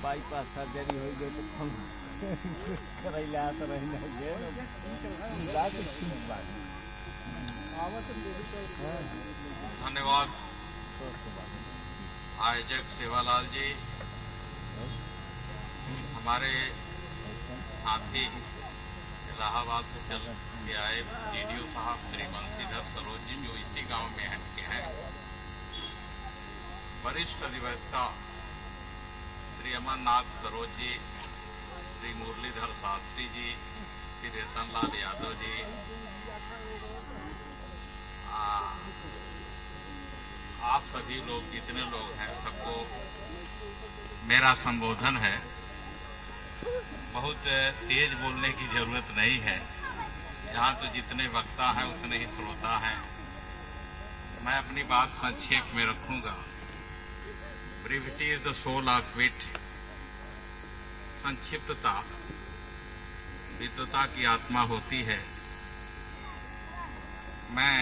Bypass surgery हो गई तो हम करैला तो रहना है बात ठीक बात। धन्यवाद आयोजक सेवालाल जी, हमारे साथी इलाहाबाद से चल के आए डीडीओ साहब श्री बंशीधर सरोज जी जो इसी गांव में हैं, वरिष्ठ अधिवक्ता श्री अमरनाथ सरोज जी, श्री मुरलीधर शास्त्री जी, श्री रतनलाल यादव जी, आप सभी लोग जितने लोग हैं सबको मेरा संबोधन है। बहुत तेज बोलने की जरूरत नहीं है, यहाँ तो जितने वक्ता हैं उतने ही श्रोता हैं। मैं अपनी बात संक्षेप में रखूंगा। ब्रीविटी इज द सोल ऑफ विट। संक्षिप्तता विद्वता की आत्मा होती है। मैं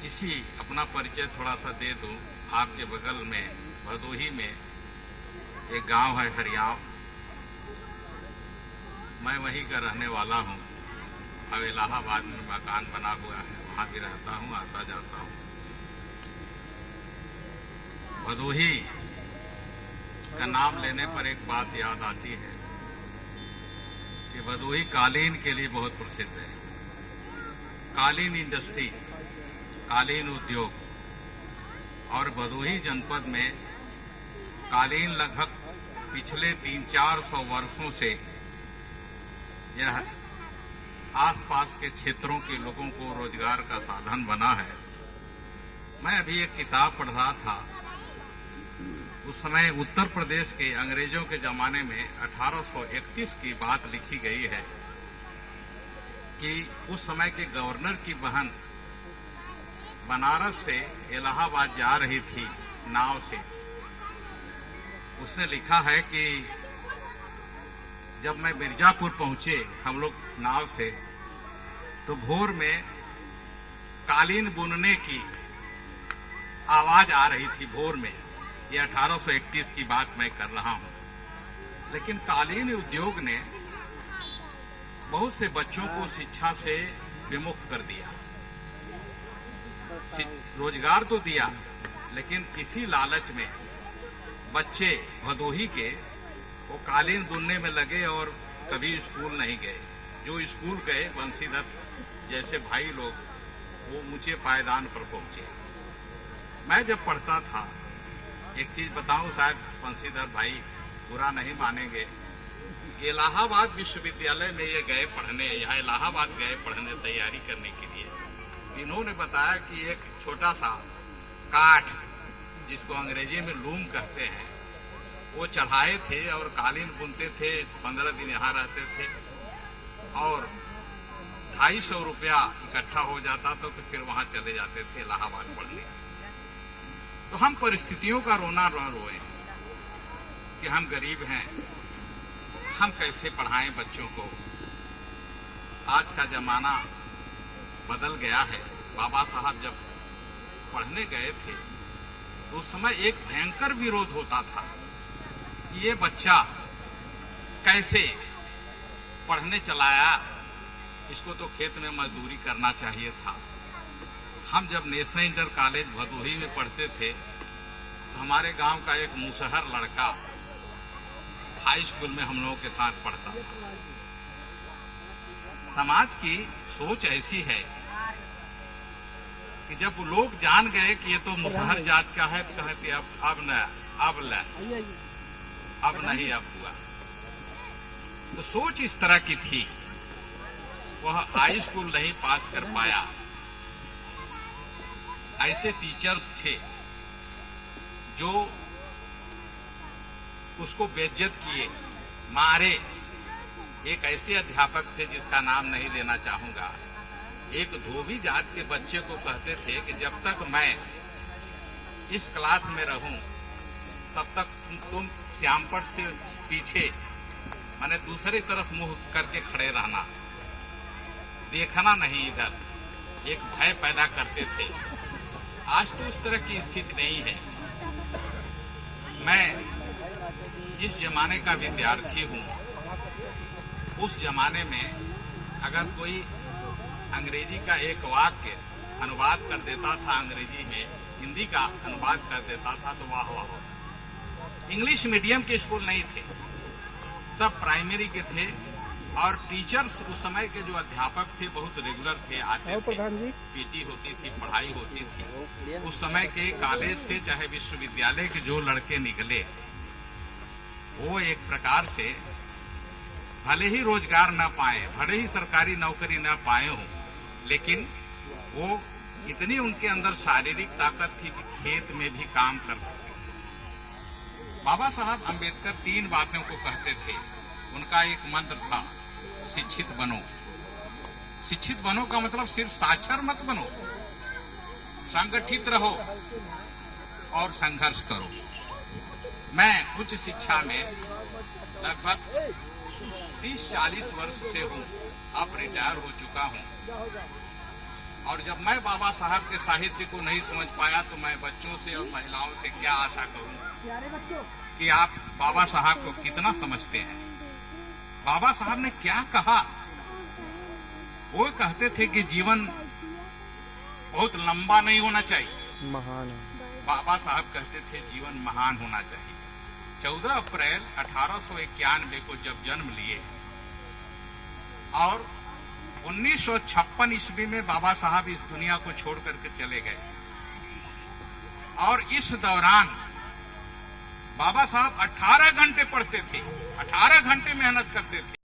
इसी अपना परिचय थोड़ा सा दे दूं। आपके बगल में भदोही में एक गांव है हरियाव, मैं वहीं का रहने वाला हूं। अब इलाहाबाद में मकान बना हुआ है, वहां भी रहता हूं, आता जाता हूं। भदोही का नाम लेने पर एक बात याद आती है कि भदोही कालीन के लिए बहुत प्रसिद्ध है। कालीन इंडस्ट्री, कालीन उद्योग, और भदोही जनपद में कालीन लगभग पिछले 300-400 वर्षों से यह आसपास के क्षेत्रों के लोगों को रोजगार का साधन बना है। मैं अभी एक किताब पढ़ रहा था। उस समय उत्तर प्रदेश के अंग्रेजों के जमाने में 1831 की बात लिखी गई है कि उस समय के गवर्नर की बहन बनारस से इलाहाबाद जा रही थी नाव से। उसने लिखा है कि जब मैं मिर्जापुर पहुंचे हम लोग नाव से, तो भोर में कालीन बुनने की आवाज आ रही थी भोर में। ये 1831 की बात मैं कर रहा हूं। लेकिन कालीन उद्योग ने बहुत से बच्चों को शिक्षा से विमुख कर दिया। रोजगार तो दिया, लेकिन इसी लालच में बच्चे भदोही के वो कालीन बुनने में लगे और कभी स्कूल नहीं गए। जो स्कूल गए बंशीधर जैसे भाई लोग, वो ऊंचे पायदान पर पहुंचे। मैं जब पढ़ता था, एक चीज बताऊं, शायद बंशीधर भाई बुरा नहीं मानेंगे, इलाहाबाद विश्वविद्यालय में ये गए पढ़ने, यहाँ इलाहाबाद गए पढ़ने तैयारी करने के लिए। इन्होंने बताया कि एक छोटा सा काठ, जिसको अंग्रेजी में लूम कहते हैं, वो चढ़ाए थे और कालीन बुनते थे। 15 दिन यहाँ रहते थे और 250 रुपया इकट्ठा हो जाता तो फिर वहां चले जाते थे इलाहाबाद पढ़ने। तो हम परिस्थितियों का रोना न रोए कि हम गरीब हैं, हम कैसे पढ़ाएं बच्चों को। आज का जमाना बदल गया है। बाबा साहब जब पढ़ने गए थे तो उस समय एक भयंकर विरोध होता था कि ये बच्चा कैसे पढ़ने चलाया, इसको तो खेत में मजदूरी करना चाहिए था। हम जब नेशनल इंटर कॉलेज भदोही में पढ़ते थे तो हमारे गांव का एक मुसहर लड़का हाई स्कूल में हम लोगों के साथ पढ़ता था। समाज की सोच ऐसी है कि जब लोग जान गए कि ये तो मुसहर जात का है तो कहते अब नहीं अब हुआ। तो सोच इस तरह की थी। वह हाई स्कूल नहीं पास कर पाया। ऐसे टीचर्स थे जो उसको बेइज्जत किए, मारे। एक ऐसे अध्यापक थे जिसका नाम नहीं लेना चाहूंगा। एक धोबी जात के बच्चे को कहते थे कि जब तक मैं इस क्लास में रहूं तब तक तुम श्यामपट से पीछे, माने दूसरी तरफ मुंह करके खड़े रहना, देखना नहीं इधर। एक भय पैदा करते थे। आज तो उस तरह की स्थिति नहीं है। जिस जमाने का विद्यार्थी हूँ, उस जमाने में अगर कोई अंग्रेजी का एक वाक्य अनुवाद कर देता था अंग्रेजी में, हिंदी का अनुवाद कर देता था तो वाह वाह होता। इंग्लिश मीडियम के स्कूल नहीं थे, सब प्राइमरी के थे और टीचर्स उस समय के जो अध्यापक थे बहुत रेगुलर थे, आते थे, पीटी होती थी, पढ़ाई होती थी। उस समय के कॉलेज से चाहे विश्वविद्यालय के जो लड़के निकले वो एक प्रकार से भले ही रोजगार न पाए, भले ही सरकारी नौकरी न पाए हों, लेकिन वो इतनी उनके अंदर शारीरिक ताकत थी कि खेत में भी काम कर सकते थे। बाबा साहब अंबेडकर 3 बातों को कहते थे। उनका एक मंत्र था, शिक्षित बनो। शिक्षित बनो का मतलब सिर्फ साक्षर मत बनो, संगठित रहो और संघर्ष करो। मैं उच्च शिक्षा में लगभग 30-40 वर्ष से हूँ, अब रिटायर हो चुका हूँ। और जब मैं बाबा साहब के साहित्य को नहीं समझ पाया तो मैं बच्चों से और महिलाओं से क्या आशा करूं कि आप बाबा साहब को कितना समझते हैं। बाबा साहब ने क्या कहा? वो कहते थे कि जीवन बहुत लंबा नहीं होना चाहिए, महान है। बाबा साहब कहते थे जीवन महान होना चाहिए। 14 अप्रैल 1891 को जब जन्म लिए और 1956 ईस्वी में बाबा साहब इस दुनिया को छोड़ करके चले गए और इस दौरान बाबा साहब 18 घंटे पढ़ते थे, 18 घंटे मेहनत करते थे।